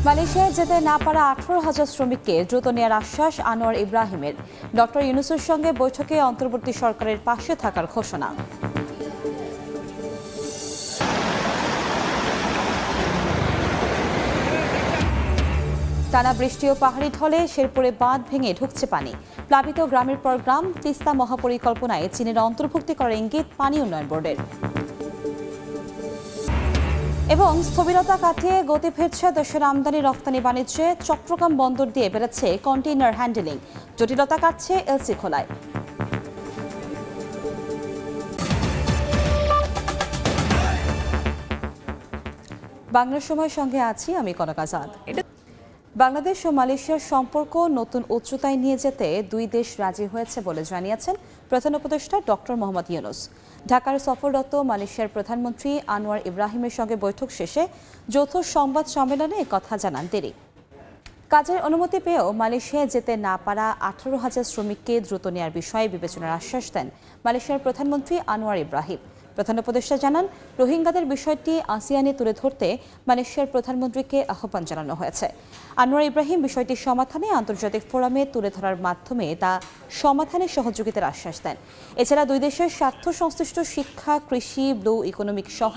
মালয়েশিয়ায় যেতে না পারা 18,000 শ্রমিককে দ্রুত নেয়ার আশ্বাস আনোয়ার ইব্রাহিমের। ডক্টর ইউনূসের সঙ্গে বৈঠকে অন্তর্বর্তী সরকারের পাশে থাকার ঘোষণা। টানা বৃষ্টি ও পাহাড়ি ঢলে শেরপুরে বাঁধ ভেঙে ঢুকছে পানি। প্লাবিত গ্রামের পর গ্রাম। তিস্তা মহাপরিকল্পনায় চীনের অন্তর্ভুক্তি করার ইঙ্গিত পানি উন্নয়ন বোর্ডের। এবং স্থবিরতা কাটিয়ে গতি ফিরছে দেশের আমদানি রপ্তানি বাণিজ্যে। চট্টগ্রাম বন্দর দিয়ে বেড়েছে কন্টেইনার হ্যান্ডেলিং। জটিলতা কাটছে এলসি খোলায়। বাংলার সময়ের সঙ্গে আছি আমি কনক আজাদ। বাংলাদেশ ও মালয়েশিয়ার সম্পর্ক নতুন উচ্চতায় নিয়ে যেতে দুই দেশ রাজি হয়েছে বলে জানিয়েছেন প্রধান উপদেষ্টা ডক্টর মোহাম্মদ ইউনূস। ঢাকার সফররত মালয়েশিয়ার প্রধানমন্ত্রী আনোয়ার ইব্রাহিমের সঙ্গে বৈঠক শেষে যৌথ সংবাদ সম্মেলনে কথা জানান তিনি। কাজের অনুমতি পেয়েও মালয়েশিয়ায় যেতে না পারা 18,000 শ্রমিককে দ্রুত নেয়ার বিষয়ে বিবেচনার আশ্বাস দেন মালয়েশিয়ার প্রধানমন্ত্রী আনোয়ার ইব্রাহিম। প্রধান উপদেষ্টা জানান, রোহিঙ্গাদের বিষয়টি আসিয়ানে তুলে ধরতে মালয়েশিয়ার প্রধানমন্ত্রীকে আহ্বান জানানো হয়েছে। আনোয়ার ইব্রাহিম বিষয়টি সমাধানে আন্তর্জাতিক ফোরামে তুলে ধরার মাধ্যমে তা সমাধানে সহযোগিতার আশ্বাস দেন। এছাড়া দুই দেশের স্বার্থ সংশ্লিষ্ট শিক্ষা, কৃষি, ব্লু ইকোনমিক সহ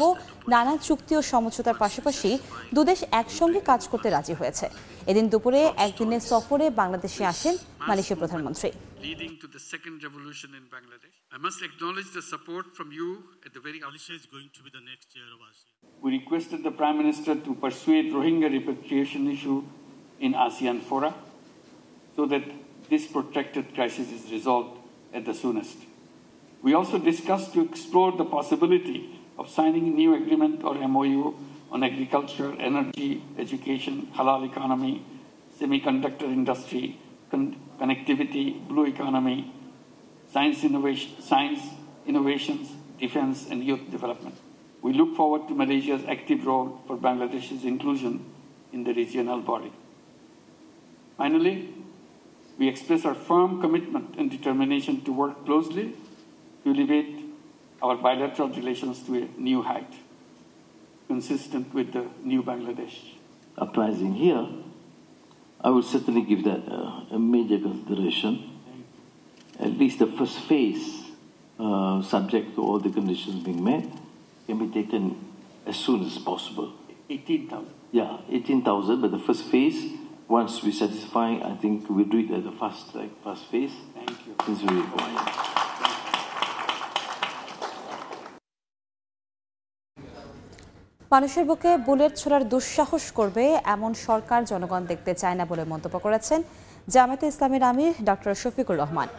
নানা চুক্তি ও সমঝোতার পাশাপাশি দুদেশ একসঙ্গে কাজ করতে রাজি হয়েছে। এদিন দুপুরে একদিনের সফরে বাংলাদেশে আসেন মালয়েশিয়ার প্রধানমন্ত্রী। Leading to the second revolution in Bangladesh. I must acknowledge the support from you at the very Malaysia is going to be the next chair of ASEAN. We requested the Prime Minister to persuade Rohingya repatriation issue in ASEAN fora so that this protracted crisis is resolved at the soonest. We also discussed to explore the possibility of signing a new agreement or MOU on agriculture, energy, education, halal economy, semiconductor industry, connectivity, blue economy, science innovations, defense and youth development. We look forward to Malaysia's active role for Bangladesh's inclusion in the regional body. Finally, we express our firm commitment and determination to work closely to elevate our bilateral relations to a new height, consistent with the new Bangladesh. Uprising here, I would certainly give that a major consideration. At least the first phase, subject to all the conditions being met, can be taken as soon as possible. 18,000? Yeah, 18,000, but the first phase, once we satisfy, I think we'll do it at the fast phase. Thank you. Since we require. মানুষের বুকে bullet ছোড়ার দুঃসাহস করবে এমন সরকার জনগণ দেখতে চায় না বলে মন্তব্য করেছেন জামায়াতে ইসলামীর আমির ডক্টর শফিকুর রহমান।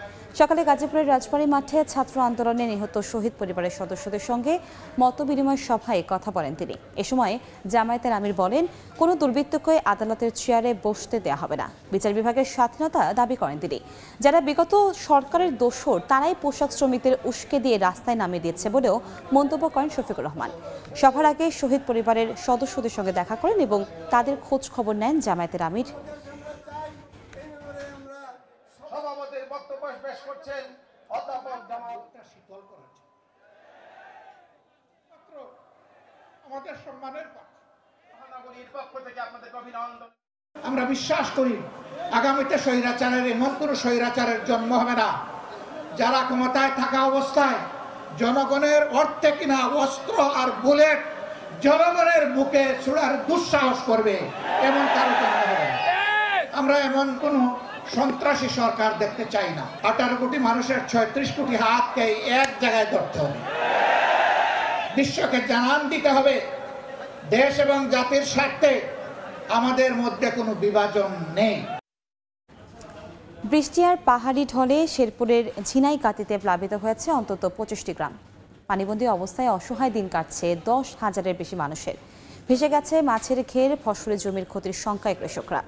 সকালে গাজীপুরের রাজবাড়ী মাঠে ছাত্র আন্দোলনে নিহত শহীদ পরিবারের সদস্যদের সঙ্গে মতবিনিময় সভায় কথা বলেন তিনি। এ সময় জামায়াতের আমির বলেন, কোনো দুর্বৃত্তকে আদালতের চেয়ারে বসতে দেওয়া হবে না। বিচার বিভাগের স্বাধীনতা দাবি করেন তিনি। যারা বিগত সরকারের দোসর তারাই পোশাক শ্রমিকদের উস্কে দিয়ে রাস্তায় নামিয়ে দিয়েছে বলেও মন্তব্য করেন শফিকুর রহমান। সভার আগে শহীদ পরিবারের সদস্যদের সঙ্গে দেখা করেন এবং তাদের খোঁজ খবর নেন জামায়াতের আমির। আমরা বিশ্বাস করি আগামীতে স্বৈরাচারের এমন কোন স্বৈরাচারের জন্ম হবে না যারা ক্ষমতায় থাকা অবস্থায় জনগণের অর্থে কিনা অস্ত্র আর বুলেট জনগণের বুকে ছোড়ার দুঃসাহস করবে, এমন কারো জন্ম হবে না। আমরা এমন কোন সন্ত্রাসী সরকার দেখতে চাই না। 18 কোটি মানুষের 36 কোটি হাতকে এক জায়গায় ধরতে হবে। বিশ্বকে জানান দিতে হবে দেশ এবং জাতির স্বার্থে আমাদের মধ্যে কোনো বিভাজন নেই। বৃষ্টি আর পাহাড়ি ঢলে শেরপুরের ঝিনাইগাতিতে প্লাবিত হয়েছে অন্তত 25টি গ্রাম। পানিবন্দী অবস্থায় অসহায় দিন কাটছে 10,000-এর বেশি মানুষের। ভেসে গেছে মাছের ঘের, ফসলের জমির ক্ষতির শঙ্কায় কৃষকরা।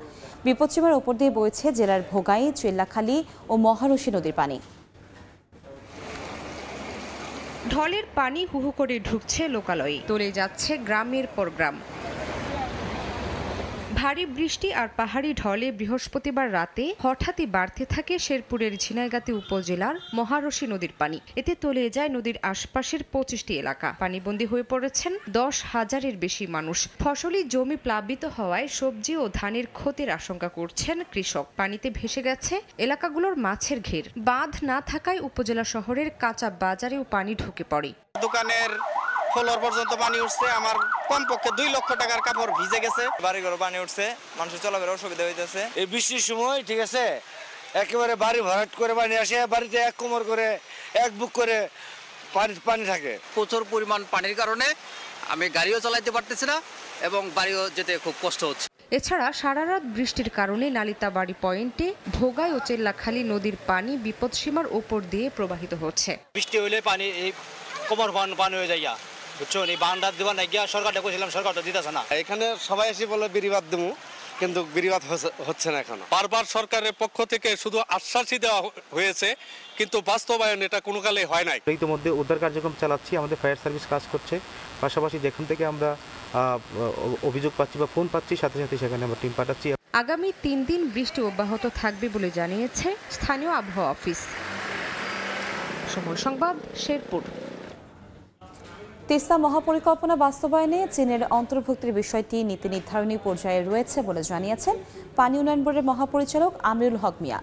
বিপদসীমার ওপর দিয়ে বইছে জেলার ভোগাই, চিল্লাখালী ও মহারশী নদীর পানি। ঢলের পানি হুহু করে ঢুকছে লোকালয়ে, তলে যাচ্ছে গ্রামের পর গ্রাম। ভারী বৃষ্টি আর পাহাড়ি ঢলে বৃহস্পতিবার রাতে হঠাৎই বাড়তে থাকে শেরপুরের ঝিনাইগাতি উপজেলার মহারশী নদীর পানি। এতে তলিয়ে যায় নদীর আশপাশের 25টি এলাকা। পানিবন্দী হয়ে পড়েছেন 10,000-এর বেশি মানুষ। ফসলি জমি প্লাবিত হওয়ায় সবজি ও ধানের ক্ষতির আশঙ্কা করছেন কৃষক। পানিতে ভেসে গেছে এলাকাগুলোর মাছের ঘের। বাঁধ না থাকায় উপজেলা শহরের কাঁচা বাজারেও পানি ঢুকে পড়ে। দোকানের ফ্লোর পর্যন্ত পানি উঠছে। আমার কমপক্ষে 2 লক্ষ টাকার কাপড় ভিজে গেছে। বাড়িঘরে পানি উঠছে, মানুষের চলাফেরা অসুবিধা হইতেছে। এই বৃষ্টির সময় ঠিক আছে একেবারে বাড়ি ভরাট করে পানি আসে, বাড়িতে এক কোমর করে এক বুক করে পানি থাকে। প্রচুর পরিমাণ পানির কারণে আমি গাড়িও চালাইতে পারতেছি না এবং বাড়িও যেতে খুব কষ্ট হচ্ছে। এছাড়া সারারাত বৃষ্টির কারণে নালিতাবাড়ি পয়েন্টে ভোগাই ও চেল্লাখালী নদীর পানি বিপদসীমার উপর দিয়ে প্রবাহিত হচ্ছে। বৃষ্টি হইলে পানি এই কোমর পানি হয়ে যায়, বুঝছো? এই বান্ধার দেওয়া নাই গিয়া সরকারটা কইছিলাম, সরকারটা দিতেছে না। এখানে সবাই এসে বলে বিরিবাদ দেবো, কিন্তু বিরিবাদ হচ্ছে না এখনো। বারবার সরকারের পক্ষ থেকে শুধু আশ্বাসই দেওয়া হয়েছে, কিন্তু বাস্তবায়ন এটা কোনো কালে হয় নাই। ইতিমধ্যে উদ্ধার কার্যক্রম চালাচ্ছি, আমাদের ফায়ার সার্ভিস কাজ করছে। পাশাপাশি যেখান থেকে আমরা অভিযোগ পাচ্ছি বা ফোন পাচ্ছি সাথে সাথে সেখানে আমরা টিম পাঠাচ্ছি। আগামী 3 দিন বৃষ্টি অব্যাহত থাকবে বলে জানিয়েছে স্থানীয় আবহাওয়া অফিস। সময় সংবাদ, শেরপুর। তিস্তা মহাপরিকল্পনা বাস্তবায়নে চীনের অন্তর্ভুক্তির বিষয়টি নীতি নির্ধারণী পর্যায়ে রয়েছে বলে জানিয়েছেন পানি উন্নয়ন বোর্ডের মহাপরিচালক আমিরুল হক মিয়া।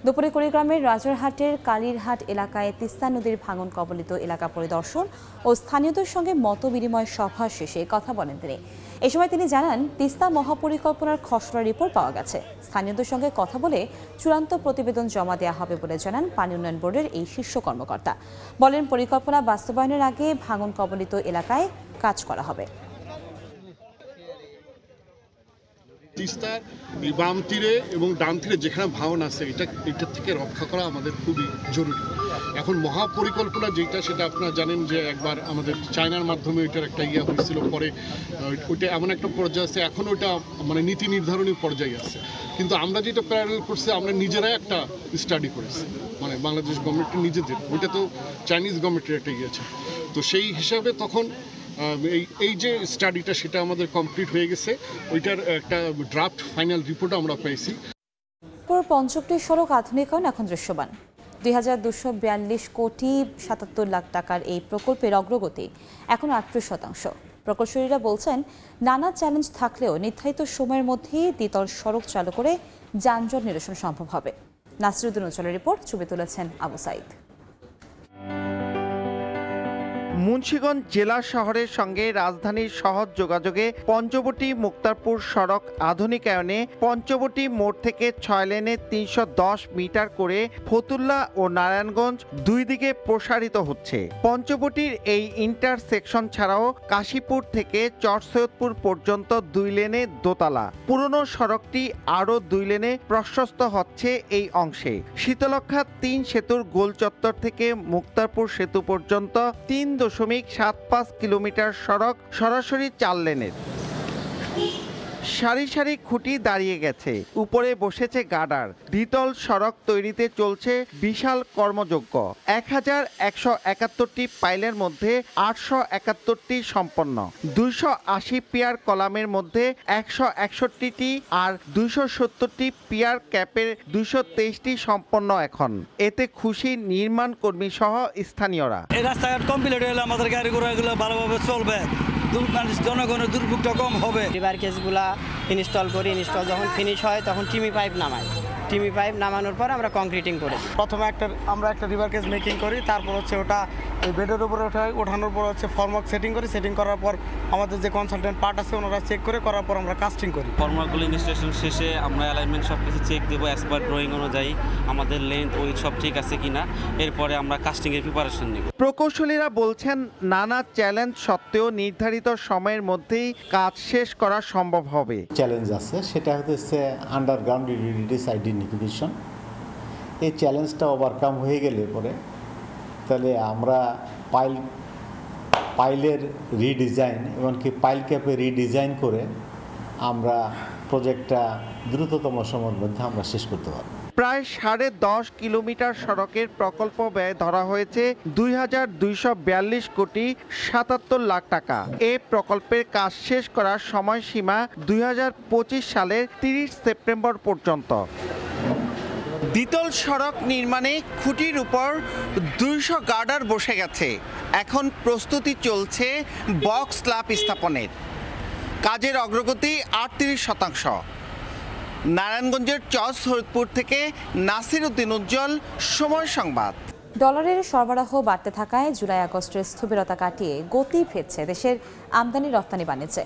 দুপুরে কুড়িগ্রামের রাজারহাটের কালীরহাট এলাকায় তিস্তা নদীর ভাঙন কবলিত এলাকা পরিদর্শন ও স্থানীয়দের সঙ্গে মতবিনিময় সভা শেষে কথা বলেন তিনি। এ সময় তিনি জানান, তিস্তা মহাপরিকল্পনার খসড়া রিপোর্ট পাওয়া গেছে। স্থানীয়দের সঙ্গে কথা বলে চূড়ান্ত প্রতিবেদন জমা দেওয়া হবে বলে জানান পানি উন্নয়ন বোর্ডের এই শীর্ষ কর্মকর্তা। বলেন, পরিকল্পনা বাস্তবায়নের আগে ভাঙন কবলিত এলাকায় কাজ করা হবে। তিস্তার বাম তীরে এবং ডান তীরে যেখানে ভাঙন আছে এটা থেকে রক্ষা করা আমাদের খুবই জরুরি। এখন মহাপরিকল্পনা যেটা সেটা আপনারা জানেন যে একবার আমাদের চায়নার মাধ্যমে ওইটার একটা হয়েছিল, পরে ওইটা এমন একটা পর্যায়ে আছে, এখন ওইটা মানে নীতি নির্ধারণী পর্যায়ে আছে। কিন্তু আমরা যেটা প্যারালাল করছি, আমরা নিজেরাই একটা স্টাডি করেছি, মানে বাংলাদেশ গভর্নমেন্টের নিজেদের, ওইটা তো চাইনিজ গভর্নমেন্টের একটা গিয়েছে। তো সেই হিসাবে তখন এই যে স্টাডিটা সেটা আমাদের কমপ্লিট হয়ে গেছে, ওইটার একটা ড্রাফট ফাইনাল রিপোর্ট আমরা পেয়েছি। পুরো পঞ্চবটি সড়ক আধুনিকরণ এখন দৃশ্যমান। 2242 কোটি 77 লাখ টাকার এই প্রকল্পের অগ্রগতি এখন 38%। প্রকৌশলীরা বলছেন, নানা চ্যালেঞ্জ থাকলেও নির্ধারিত সময়ের মধ্যেই দ্বিতল সড়ক চালু করে যানজট নিরসন সম্ভব হবে। নাসিরুদ্দিন উজ্জ্বলের রিপোর্ট, ছবি তুলেছেন আবু সাইদ। মুন্সিগঞ্জ জেলা শহরের সঙ্গে রাজধানীর সহজ যোগাযোগে পঞ্চবটি মুক্তারপুর সড়ক আধুনিকায়নে পঞ্চবটি মোড় থেকে 6 লেনে 310 মিটার করে ফতুল্লা ও নারায়ণগঞ্জ দুই দিকে প্রসারিত হচ্ছে। পঞ্চবটির এই ইন্টারসেকশন ছাড়াও কাশীপুর থেকে চরসৈয়দপুর পর্যন্ত 2 লেনে দোতলা। পুরনো সড়কটি আরও 2 লেনে প্রশস্ত হচ্ছে এই অংশে। শীতলক্ষা 3 সেতুর গোল চত্বর থেকে মুক্তারপুর সেতু পর্যন্ত 3.75 কিলোমিটার সড়ক সরাসরি 4 লেনের। সারি সারি খুঁটি দাঁড়িয়ে গেছে, উপরে বসেছে গার্ডার। দ্বিতল সড়ক তৈরিতে চলছে বিশাল কর্মযজ্ঞ। 1171টি পাইলের মধ্যে 871টি সম্পন্ন। 280 পিয়ার কলামের মধ্যে 161টি আর 270টি পিয়ার ক্যাপের 223টি সম্পন্ন এখন। এতে খুশি নির্মাণ কর্মী সহ স্থানীয়রা। এই রাস্তাঘাট কমপ্লিট হলে আমাদের গাড়ি ঘোড়াগুলো ভালোভাবে চলবে, জনগণের দুর্ভোগটা কম হবে। রিভার কেসগুলা ইনস্টল করি, ইনস্টল যখন ফিনিশ হয় তখন টিমি পাইপ নামাই। টিমি পাইপ নামানোর পর আমরা কংক্রিটিং করি। প্রথমে আমরা একটা রিভার কেস মেকিং করি, তারপর হচ্ছে ওটা এই বেডের উপরে ওঠানোর পর হচ্ছে ফর্মওয়ার্ক সেটিং করি। সেটিং করার পর আমাদের যে কনসালটেন্ট পার্ট আছে ওনারা চেক করে করার পর আমরা কাস্টিং করি। ফর্মওয়ার্কগুলো ইনস্টলেশন শেষে আমরা অ্যালাইনমেন্ট সব কিছু চেক দেবো অ্যাজ পার ড্রয়িং অনুযায়ী, আমাদের লেন্থ ওয়েট সব ঠিক আছে কিনা। এরপরে আমরা কাস্টিংয়ের প্রিপারেশন নিব। প্রকৌশলীরা বলছেন, নানা চ্যালেঞ্জ সত্ত্বেও নির্ধারিত সময়ের মধ্যেই কাজ শেষ করা সম্ভব হবে। চ্যালেঞ্জ আছে, সেটা হচ্ছে আন্ডারগ্রাউন্ড ইউটিলিটিস আইডেন্টিফিকেশন। এই চ্যালেঞ্জটা ওভারকাম হয়ে গেলে পরে তাহলে আমরা পাইলের রিডিজাইন এমনকি পাইল ক্যাপে রিডিজাইন করে আমরা প্রজেক্টটা দ্রুততম সময়ের মধ্যে আমরা শেষ করতে পারব। প্রায় 10.5 কিলোমিটার সড়কের প্রকল্প ব্যয় ধরা হয়েছে 2,242 কোটি 77 লাখ টাকা। এ প্রকল্পের কাজ শেষ করার সময়সীমা 2025 সালের 30 সেপ্টেম্বর পর্যন্ত। দ্বিতল সড়ক নির্মাণে খুঁটির উপর 200 গার্ডার বসে গেছে। এখন প্রস্তুতি চলছে বক্স স্ল্যাব স্থাপনের। কাজের অগ্রগতি 38%। নারায়ণগঞ্জের চর-শরীয়তপুর থেকে নাসির উদ্দিন উজ্জ্বল, সময় সংবাদ। ডলারের সরবরাহ বাড়তে থাকায় জুলাই আগস্টের স্থবিরতা কাটিয়ে গতি ফিরছে দেশের আমদানি রপ্তানি বাণিজ্যে।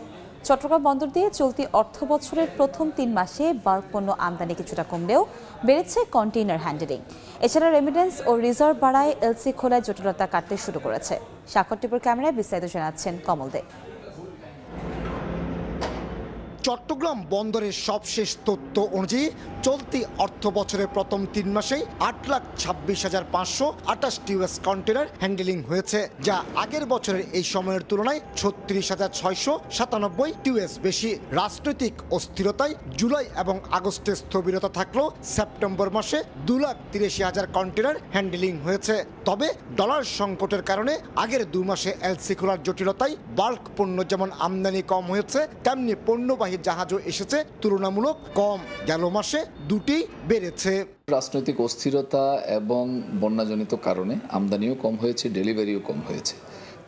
চট্টগ্রাম বন্দর দিয়ে চলতি অর্থ বছরের প্রথম 3 মাসে বাল্ক পণ্য আমদানি কিছুটা কমলেও বেড়েছে কন্টেইনার হ্যান্ডেলিং। এছাড়া রেমিটেন্স ও রিজার্ভ বাড়ায় এলসি খোলায় জটিলতা কাটতে শুরু করেছে। স্বাক্ষর টিপুর ক্যামেরায় বিস্তারিত জানাচ্ছেন কমল দে। চট্টগ্রাম বন্দরের সবশেষ তথ্য অনুযায়ী চলতি অর্থ বছরের প্রথম 3 মাসেই 8,26,528 টিউএস কন্টেনার হ্যান্ডেলিং হয়েছে, যা আগের বছরের এই সময়ের তুলনায় 36,697 টিউএস বেশি। রাজনৈতিক অস্থিরতায় জুলাই এবং আগস্টে স্থবিরতা থাকলেও সেপ্টেম্বর মাসে 2,83,000 কন্টেনার হ্যান্ডেলিং হয়েছে। তবে ডলার সংকটের কারণে আগের 2 মাসে এলসি খোলার জটিলতায় বাল্ক পণ্য যেমন আমদানি কম হয়েছে, তেমনি পণ্যবাহী জাহাজও এসেছে তুলনামূলক কম। গেল মাসে দুটি বেড়েছে। রাজনৈতিক অস্থিরতা এবং বন্যাজনিত কারণে আমদানিও কম হয়েছে, ডেলিভারিও কম হয়েছে।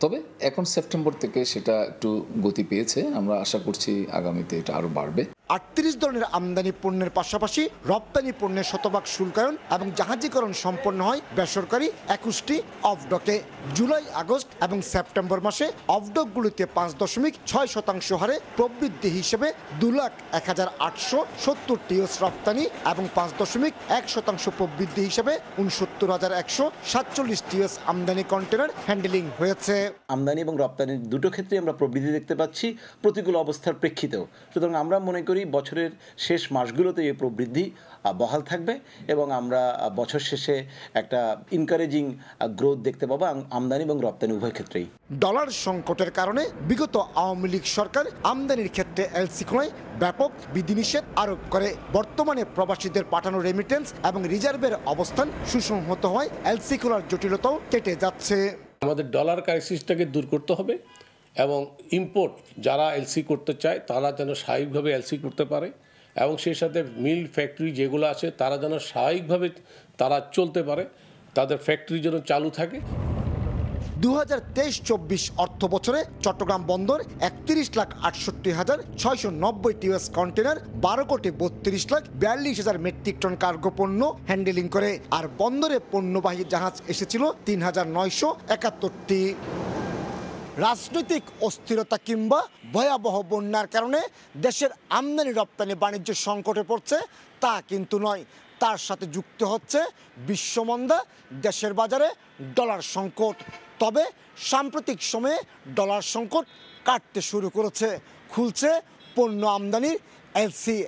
তবে এখন সেপ্টেম্বর থেকে সেটা একটু গতি পেয়েছে। আমরা আশা করছি আগামীতে এটা আরো বাড়বে। 38 ধরনের আমদানি পণ্যের পাশাপাশি রপ্তানি পণ্যের শতভাগ শুল্কায়ন এবং জাহাজীকরণ সম্পন্ন হয় বেসরকারি 21টি অফডকে। জুলাই, আগস্ট এবং সেপ্টেম্বর মাসে অফডকগুলিতে 5.6% হারে প্রবৃদ্ধি হিসেবে 2,01,870 টিউএস রপ্তানি এবং 5.1% প্রবৃদ্ধি হিসেবে 69,147 টিউএস আমদানি কন্টেনার হ্যান্ডেলিং হয়েছে। আমদানি এবং রপ্তানির দুটো ক্ষেত্রে আমরা প্রবৃদ্ধি দেখতে পাচ্ছি প্রতিকূল অবস্থার প্রেক্ষিতেও। সুতরাং আমরা মনে করি বছরের শেষ মাসগুলোতে এই প্রবৃদ্ধি বহাল থাকবে এবং আমরা বছর শেষে একটা ইনকারেজিং গ্রোথ দেখতে পাবো আমদানি এবং রপ্তানি উভয় ক্ষেত্রেই। ডলার সংকটের কারণে বিগত আওয়ামী লীগ সরকার আমদানির ক্ষেত্রে এলসি খোলায় ব্যাপক বিধিনিষেধ আরোপ করে। বর্তমানে প্রবাসীদের পাঠানো রেমিটেন্স এবং রিজার্ভের অবস্থান সুসংহত হয়, এলসি খোলার জটিলতাও কেটে যাচ্ছে। আমাদের ডলার ক্রাইসিসটাকে দূর করতে হবে এবং ইম্পোর্ট যারা এলসি করতে চায় তারা যেন স্বাভাবিকভাবে এলসি করতে পারে এবং সেই সাথে মিল ফ্যাক্টরি যেগুলো আছে তারা যেন স্বাভাবিকভাবে তারা চলতে পারে, তাদের ফ্যাক্টরি যেন চালু থাকে। 2023-24 অর্থ বছরে চট্টগ্রাম বন্দর 31,68,690 টিউএস কন্টেনার, 12,32,42,000 মেট্রিক টন কার্গো পণ্য হ্যান্ডেলিং করে। আর বন্দরে পণ্যবাহী জাহাজ এসেছিল 3,971টি। রাজনৈতিক অস্থিরতা কিংবা ভয়াবহ বন্যার কারণে দেশের আমদানি রপ্তানি বাণিজ্য সংকটে পড়ছে তা কিন্তু নয়। তার সাথে যুক্ত হচ্ছে বিশ্বমন্দা, দেশের বাজারে ডলার সংকট। তবে সাম্প্রতিক সময়ে ডলার সংকট কাটতে শুরু করেছে, খুলছে পণ্য আমদানির এলসি,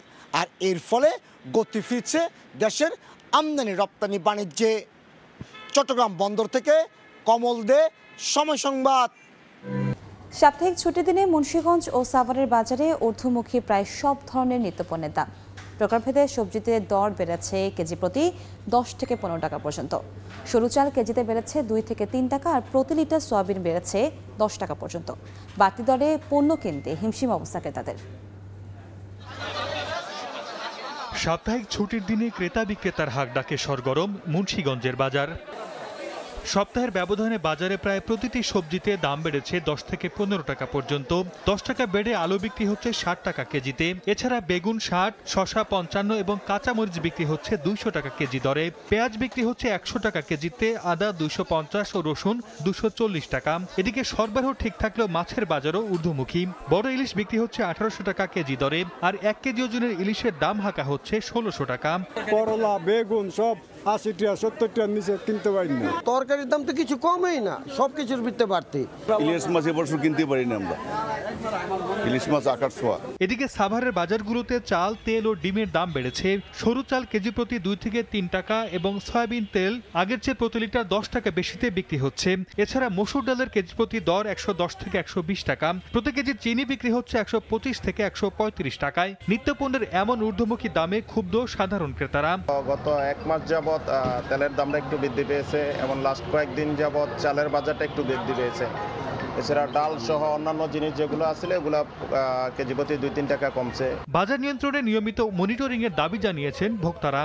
আর এর ফলে গতি ফিরছে দেশের আমদানি রপ্তানি বাণিজ্যে। চট্টগ্রাম বন্দর থেকে কমল দে, সময় সংবাদ। সাপ্তাহিক ছুটির দিনে মুন্সিগঞ্জ ও সাভারের বাজারে ঊর্ধ্বমুখী প্রায় সব ধরনের নিত্যপণ্যের দাম। প্রকারভেদে সবজিতে দর বেড়েছে কেজি প্রতি 10 থেকে 15 টাকা পর্যন্ত। সরু চাল কেজিতে বেড়েছে 2 থেকে 3 টাকা, আর প্রতি লিটার সয়াবিন বেড়েছে 10 টাকা পর্যন্ত। বাড়তি দরে পণ্য কিনতে হিমশিম অবস্থা ক্রেতাদের। সাপ্তাহিক ছুটির দিনে ক্রেতা বিক্রেতার হাক ডাকে সরগরম মুন্সিগঞ্জের বাজার। সপ্তাহের ব্যবধানে বাজারে প্রায় প্রতিটি সবজিতে দাম বেড়েছে 10 থেকে 15 টাকা পর্যন্ত। 10 টাকা বেড়ে আলু বিক্রি হচ্ছে 60 টাকা কেজিতে। এছাড়া বেগুন 60, শসা 55 এবং কাঁচামরিচ বিক্রি হচ্ছে 200 টাকা কেজি দরে। পেঁয়াজ বিক্রি হচ্ছে 100 টাকা কেজিতে, আদা 250 ও রসুন 240 টাকা। এদিকে সরবরাহ ঠিক থাকলেও মাছের বাজারও ঊর্ধ্বমুখী। বড় ইলিশ বিক্রি হচ্ছে 1800 টাকা কেজি দরে, আর 1 কেজি ওজনের ইলিশের দাম হাঁকা হচ্ছে 1600 টাকা। করলা, বেগুন সব 80 টাকা 70 টাকার নিচে কিনতে পারি না। তরকারির দাম তো কিছু কমই না, সব কিছুর ভিত্তিতে বাড়তি। ইলিশ মাছ এবছর কিনতে পারি না আমরা, ইলিশ মাছ আকার ছোঁয়া। এদিকে সাভারের বাজারগুলোতে চাল, তেল ও ডিমের দাম বেড়েছে। সরু চাল কেজি প্রতি 2 থেকে 3 টাকা এবং সয়াবিন তেল আগের চেয়ে প্রতি লিটার 10 টাকা বেশিতে বিক্রি হচ্ছে। এছাড়া মসুর ডালের কেজি প্রতি দর 110 থেকে 120 টাকা। প্রতি কেজি চিনি বিক্রি হচ্ছে 125 থেকে 135 টাকায়। নিত্যপণ্যের এমন ঊর্ধ্বমুখী দামে ক্ষুব্ধ সাধারণ ক্রেতারা। গত 1 মাস যাবৎ তেলের দামটা একটু বৃদ্ধি পেয়েছে এবং লাস্ট কয়েকদিন যাবৎ চালের বাজারটা একটু বৃদ্ধি পেয়েছে। এছাড়া ডাল সহ অন্যান্য জিনিস যেগুলো আছে এগুলো কেজি প্রতি 2-3 টাকা কমছে। বাজার নিয়ন্ত্রণে নিয়মিত মনিটরিং এর দাবি জানিয়েছেন ভোক্তারা।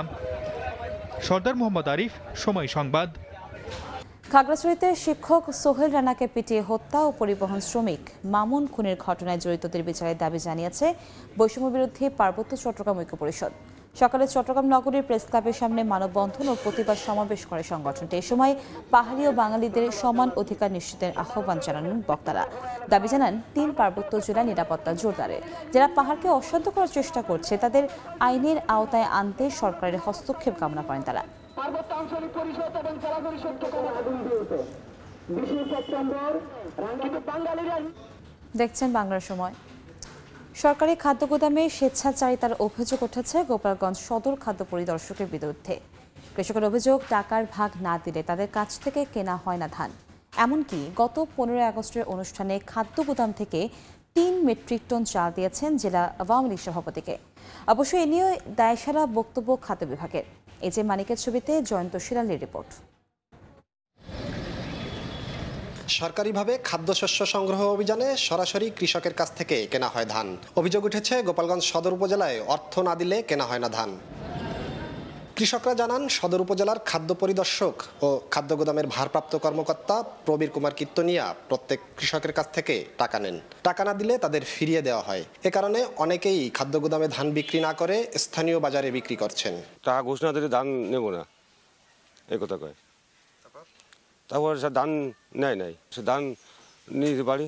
সর্দার মোহাম্মদ আরিফ, সময় সংবাদ। খাগড়াছড়িতে শিক্ষক সোহেল রানাকে পিটিয়ে হত্যা ও পরিবহন শ্রমিক মামুন খুনের ঘটনায় জড়িতদের বিচারের দাবি জানিয়েছে বৈষম্য বিরোধী পার্বত্য চট্টগ্রাম ঐক্য পরিষদ। সকালে চট্টগ্রাম নগরীর প্রেস ক্লাবের সামনে মানববন্ধন ও প্রতিবাদ সমাবেশ করে সংগঠনটি। এ সময় পাহাড়ি ও বাঙালিদের সমান অধিকার নিশ্চিতের আহ্বান জানান বক্তারা। দাবি জানান 3 পার্বত্য জেলা নিরাপত্তা জোরদারের। যারা পাহাড়কে অসাধ্য করার চেষ্টা করছে তাদের আইনের আওতায় আনতে সরকারের হস্তক্ষেপ কামনা করেন তারা। দেখছেন বাংলার সময়। সরকারি খাদ্য গুদামে স্বেচ্ছাচারিতার অভিযোগ উঠেছে গোপালগঞ্জ সদর খাদ্য পরিদর্শকের বিরুদ্ধে। কৃষকের অভিযোগ, টাকার ভাগ না দিলে তাদের কাছ থেকে কেনা হয় না ধান। এমনকি গত 15 আগস্টের অনুষ্ঠানে খাদ্য গুদাম থেকে 3 মেট্রিক টন চাল দিয়েছেন জেলা আওয়ামী লীগ সভাপতিকে। অবশ্য এ নিয়ে দায়সারা বক্তব্য খাদ্য বিভাগের। এই যে মানিকের ছবিতে জয়ন্ত শিরালির রিপোর্ট। সরকারিভাবে খাদ্যশস্য সংগ্রহ অভিযানে সরাসরি কৃষকের কাছ থেকে কেনা হয় ধান। অভিযোগ উঠেছে গোপালগঞ্জ সদর উপজেলায় অর্থ না দিলে কেনা হয় না ধান। কৃষকরা জানান সদর উপজেলার খাদ্য পরিদর্শক ও খাদ্য গুদামের ভারপ্রাপ্ত কর্মকর্তা প্রবীর কুমার কীর্তনিয়া প্রত্যেক কৃষকের কাছ থেকে টাকা নেন। টাকা না দিলে তাদের ফিরিয়ে দেওয়া হয়। এ কারণে অনেকেই খাদ্য গুদামে ধান বিক্রি না করে স্থানীয় বাজারে বিক্রি করছেন। টাকা ঘুষ না দিলে ধান নেব না, এই কথা কয়। তারপর সে ধান নেয় নাই, সে ধান নিয়ে বাড়ি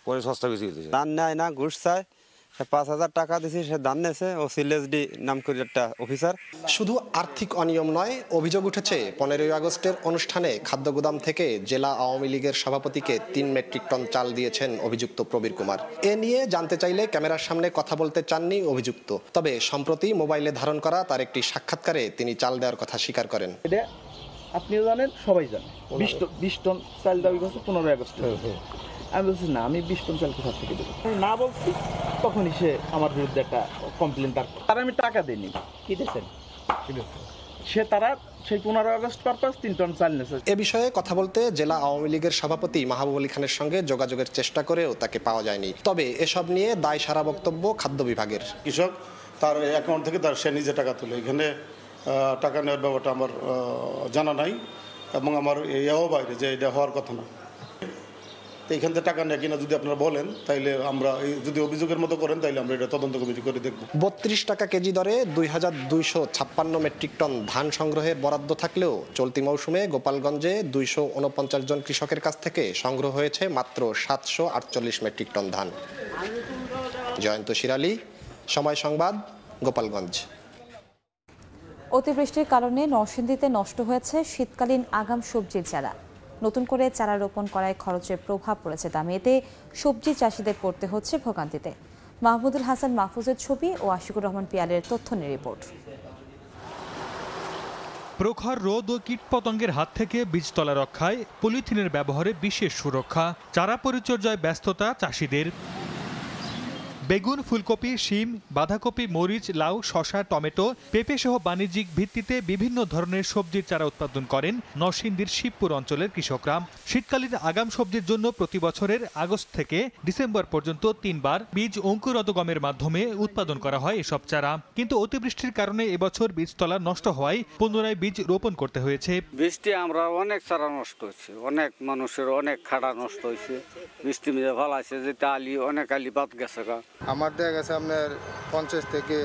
পরে সস্তা বেশি দিয়েছে। ধান নেয় না, ঘুষ চায়। 5,000 টাকা দিয়েছে, সে ধান নেছে। ও সিলেসডি নাম করে একটা অফিসার। শুধু আর্থিক অনিয়ম নয়, অভিযোগ উঠেছে 15 আগস্টের অনুষ্ঠানে খাদ্য গুদাম থেকে জেলা আওয়ামী লীগের সভাপতিকে 3 মেট্রিক টন চাল দিয়েছেন অভিযুক্ত প্রবীর কুমার। এ নিয়ে জানতে চাইলে ক্যামেরার সামনে কথা বলতে চাননি অভিযুক্ত। তবে সম্প্রতি মোবাইলে ধারণ করা তার একটি সাক্ষাৎকারে তিনি চাল দেওয়ার কথা স্বীকার করেন। আপনিও জানেন, সবাই জানেন, 20 টন চাল দাবি করছে 15 আগস্ট। আমি বলছি না, আমি 20 টন চাল কোথা থেকে দেবো না বলছি, তখনই সে আমার বিরুদ্ধে একটা কমপ্লেন। তার আমি টাকা দিইনি। কি দিয়েছেন? সে তারা সেই 15 আগস্ট পারপাস 3 টন চাল নিয়েছে। এ বিষয়ে কথা বলতে জেলা আওয়ামী লীগের সভাপতি মাহবুব আলী খানের সঙ্গে যোগাযোগের চেষ্টা করেও তাকে পাওয়া যায়নি। তবে এসব নিয়ে দায়সারা বক্তব্য খাদ্য বিভাগের। কৃষক তার অ্যাকাউন্ট থেকে সে নিজে টাকা তোলে। এখানে টাকা নেওয়ার ব্যাপারটা আমার জানা নাই এবং আমার এও বাইরে যে এটা হওয়ার কথা না। এখান থেকে টাকা নেয় কিনা যদি আপনারা বলেন, তাইলে আমরা যদি অভিযোগের মতো করেন তাইলে আমরা এটা তদন্ত কমিটি করে দেখব। 32 টাকা কেজি দরে 2256 মেট্রিক টন ধান সংগ্রহের বরাদ্দ থাকলেও চলতি মৌসুমে গোপালগঞ্জে 249 জন কৃষকের কাছ থেকে সংগ্রহ হয়েছে মাত্র 748 মেট্রিক টন ধান। জয়ন্ত শিরালি, সময় সংবাদ, গোপালগঞ্জ। অতিবৃষ্টির কারণে নরসিংদীতে নষ্ট হয়েছে শীতকালীন আগাম সবজির চারা। নতুন করে চারা রোপণ করায় খরচের প্রভাব পড়েছে দামে। এতে সবজি চাষিদের পড়তে হচ্ছে ভোগান্তিতে। মাহমুদুল হাসান মাহফুজের ছবি ও আশিকুর রহমান পিয়ালের তথ্য নিয়ে রিপোর্ট। প্রখর রোদ ও কীটপতঙ্গের হাত থেকে বীজতলা রক্ষায় পলিথিনের ব্যবহারে বিশেষ সুরক্ষা। চারা পরিচর্যায় ব্যস্ততা চাষিদের। বেগুন, ফুলকপি, শিম, বাঁধাকপি, মরিচ, লাউ, শসা, টমেটো, পেঁপে সহ বাণিজ্যিক ভিত্তিতে বিভিন্ন ধরনের সবজির চারা উৎপাদন করেন নরসিংদীর শিবপুর অঞ্চলের কৃষকরা। শীতকালীন আগাম সবজির জন্য প্রতি বছরের আগস্ট থেকে ডিসেম্বর পর্যন্ত 3 বার বীজ অঙ্কুরোদ্গমের মাধ্যমে উৎপাদন করা হয় এসব চারা। কিন্তু অতিবৃষ্টির কারণে এবছর বীজতলা নষ্ট হওয়ায় পুনরায় বীজ রোপণ করতে হয়েছে। বৃষ্টি আমরা অনেক চারা নষ্ট হয়েছে, অনেক মানুষের অনেক খাড়া নষ্ট হয়েছে। বৃষ্টি মিলে ভালো আছে, যেটা আলি অনেক আলি বাদ গেছে। আমার দেখা গেছে আপনার 50 থেকে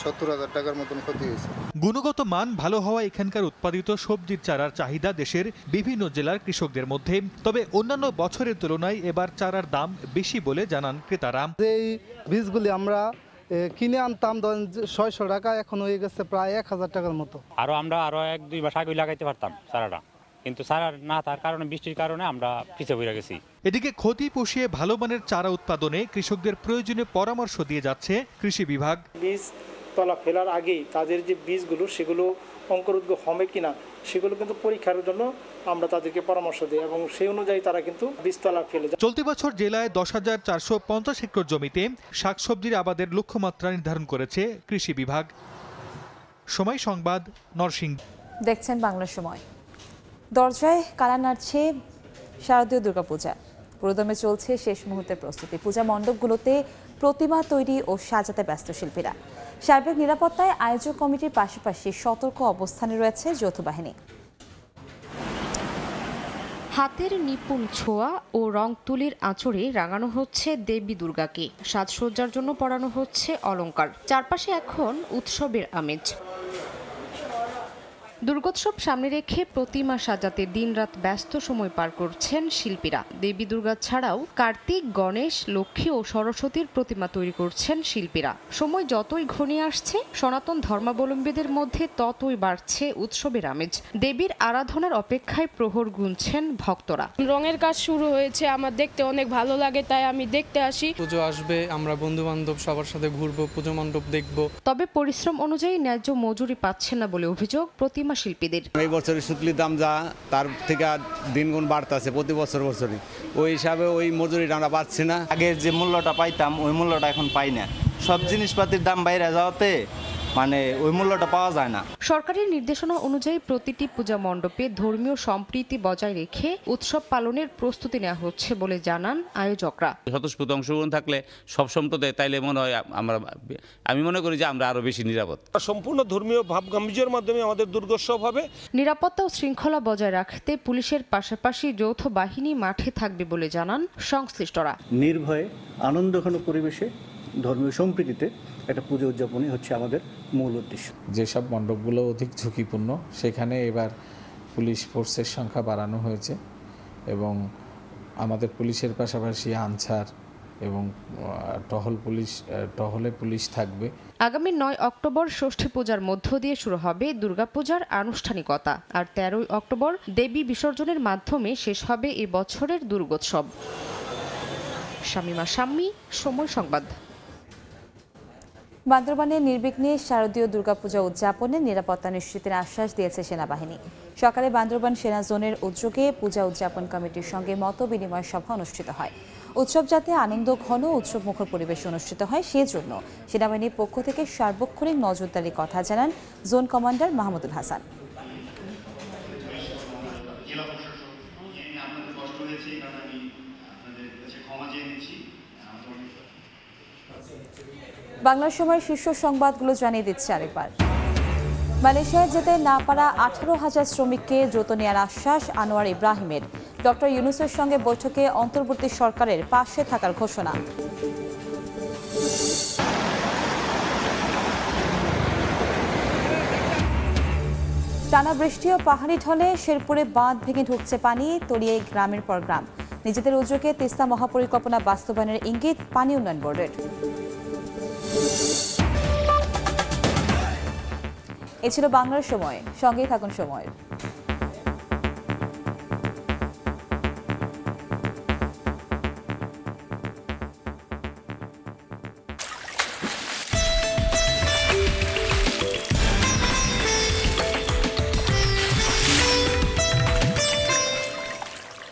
70,000 টাকার মতন ক্ষতি হয়েছে। গুণগত মান ভালো হওয়া এখানকার উৎপাদিত সবজির চারার চাহিদা দেশের বিভিন্ন জেলার কৃষকদের মধ্যে। তবে অন্যান্য বছরের তুলনায় এবার চারার দাম বেশি বলে জানান ক্রেতারা। এই বীজগুলি আমরা কিনে আনতাম ধরেন 600 টাকা, এখন হয়ে গেছে প্রায় 1000 টাকার মতো। আমরা আরো 1-2 মাস আগে লাগাইতে পারতাম চারাটা, কিন্তু চারা না তার কারণে, বৃষ্টির কারণে আমরা পিছিয়ে পড়ে গেছি। এদিকে ক্ষতি পুষিয়ে ভালো মানের চারা উৎপাদনে কৃষকদের প্রয়োজনীয় পরামর্শ দিয়ে যাচ্ছে কৃষি বিভাগ। বীজ তলা ফেলার আগেই তাদের যে বীজগুলো সেগুলো অঙ্কুরোদ্গম হবে কিনা সেগুলো কিন্তু পরীক্ষার জন্য আমরা তাদেরকে পরামর্শ দিই এবং সেই অনুযায়ী তারা কিন্তু বীজতলা ফেলে যায়। চলতি বছর জেলায় 10,450 হেক্টর জমিতে শাকসবজির আবাদের লক্ষ্যমাত্রা নির্ধারণ করেছে কৃষি বিভাগ। সময় সংবাদ, নরসিংদী। দেখছেন বাংলা সময়। দরজায় কারা নাড়ছে শারদীয় দুর্গাপূজা। পুরোদমে চলছে শেষ মুহূর্তের প্রস্তুতি। পূজা মণ্ডপগুলোতে প্রতিমা তৈরি ও সাজাতে ব্যস্ত শিল্পীরা। সার্বিক নিরাপত্তায় আয়োজক কমিটির পাশাপাশি সতর্ক অবস্থানে রয়েছে যৌথ বাহিনী। হাতের নিপুণ ছোঁয়া ও রং তুলির আঁচড়ে রাঙানো হচ্ছে দেবী দুর্গাকে। সাজসজ্জার জন্য পরানো হচ্ছে অলংকার। চারপাশে এখন উৎসবের আমেজ। দুর্গোৎসব সামনে রেখে প্রতিমা সাজাতে দিনরাত ব্যস্ত সময় পার করছেন শিল্পীরা। দেবী দুর্গা ছাড়াও কার্তিক, গণেশ, লক্ষ্মী ও সরস্বতীর প্রতিমা তৈরি করছেন শিল্পীরা। সময় যতই ঘনিয়ে আসছে, সনাতন ধর্মাবলম্বীদের মধ্যে ততই বাড়ছে উৎসবের আমেজ। দেবীর আরাধনার অপেক্ষায় প্রহর গুনছেন ভক্তরা। রঙের কাজ শুরু হয়েছে, আমার দেখতে অনেক ভালো লাগে, তাই আমি দেখতে আসি। পুজো আসবে, আমরা বন্ধু বান্ধব সবার সাথে ঘুরবো, পুজো মণ্ডপ দেখবো। তবে পরিশ্রম অনুযায়ী ন্যায্য মজুরি পাচ্ছে না বলে অভিযোগ প্রতিমা শিল্পীদের। এই বছরের সুতলির দাম যা, তার থেকে দিন গুণ বাড়তেছে প্রতি বছরই। ওই হিসাবে ওই মজুরিটা আমরা পাচ্ছি না। আগের যে মূল্যটা পাইতাম ওই মূল্যটা এখন পাই না। সব জিনিসপাতির দাম বাইরে যাওয়াতে ওই মূল্যটা পাওয়া যায় না। সরকারের নির্দেশনা অনুযায়ী প্রতিটি পূজা মণ্ডপে ধর্মীয় সম্প্রীতি বজায় রেখে উৎসব পালনের প্রস্তুতি নেওয়া হচ্ছে বলে জানান আয়োজকরা। স্বতঃস্ফূর্ত অংশগ্রহণ থাকলে সব সম্প্রদায়, তাইলে মনে হয় আমি মনে করি যে আমরা আরো বেশি নিরাপদ। সম্পূর্ণ ধর্মীয় ভাব গাম্ভীর্যের মাধ্যমে আমাদের দুর্গোৎসব হবে। নিরাপত্তা ও শৃঙ্খলা বজায় রাখতে পুলিশের পাশাপাশি যৌথ বাহিনী মাঠে থাকবে বলে জানান সংশ্লিষ্টরা। নির্ভয়ে আনন্দঘন পরিবেশে ধর্মীয় সম্প্রীতিতে একটা পুজো উদযাপনই হচ্ছে আমাদের মূল উদ্দেশ্য। যেসব মণ্ডপগুলো অধিক ঝুঁকিপূর্ণ সেখানে এবার পুলিশ ফোর্সের সংখ্যা বাড়ানো হয়েছে এবং আমাদের পুলিশের পাশাপাশি আনসার এবং টহলে পুলিশ থাকবে। আগামী 9 অক্টোবর ষষ্ঠী পূজার মধ্য দিয়ে শুরু হবে দুর্গাপূজার আনুষ্ঠানিকতা, আর 13 অক্টোবর দেবী বিসর্জনের মাধ্যমে শেষ হবে এ বছরের দুর্গোৎসব। শামিমা শাম্মী, সময় সংবাদ। বান্দরবানে নির্বিঘ্নে শারদীয় দুর্গাপূজা উদযাপনে নিরাপত্তা নিশ্চিতের আশ্বাস দিয়েছে সেনাবাহিনী। সকালে বান্দরবান সেনা জোনের উদ্যোগে পূজা উদযাপন কমিটির সঙ্গে মত বিনিময় সভা অনুষ্ঠিত হয়। উৎসব যাতে আনন্দ ঘন উৎসবমুখর পরিবেশে অনুষ্ঠিত হয় সেজন্য সেনাবাহিনীর পক্ষ থেকে সার্বক্ষণিক নজরদারির কথা জানান জোন কমান্ডার মাহমুদুল হাসান। বাংলার সময় শীর্ষ সংবাদগুলো জানিয়ে দিচ্ছে আরেকবার। মালয়েশিয়ায় যেতে না পারা 18,000 শ্রমিককে দ্রুত নেওয়ার আশ্বাস আনোয়ার ইব্রাহিমের। ডক্টর ইউনূসের সঙ্গে বৈঠকে অন্তর্বর্তী সরকারের পাশে থাকার ঘোষণা। টানা বৃষ্টি ও পাহাড়ি ঢলে শেরপুরে বাঁধ ভেঙে ঢুকছে পানি, তলিয়ে গ্রামের পর গ্রাম। নিজেদের উদ্যোগে তিস্তা মহাপরিকল্পনা বাস্তবায়নের ইঙ্গিত পানি উন্নয়ন বোর্ডের। এ ছিল বাংলার সময়, সঙ্গেই থাকুন সময়ের।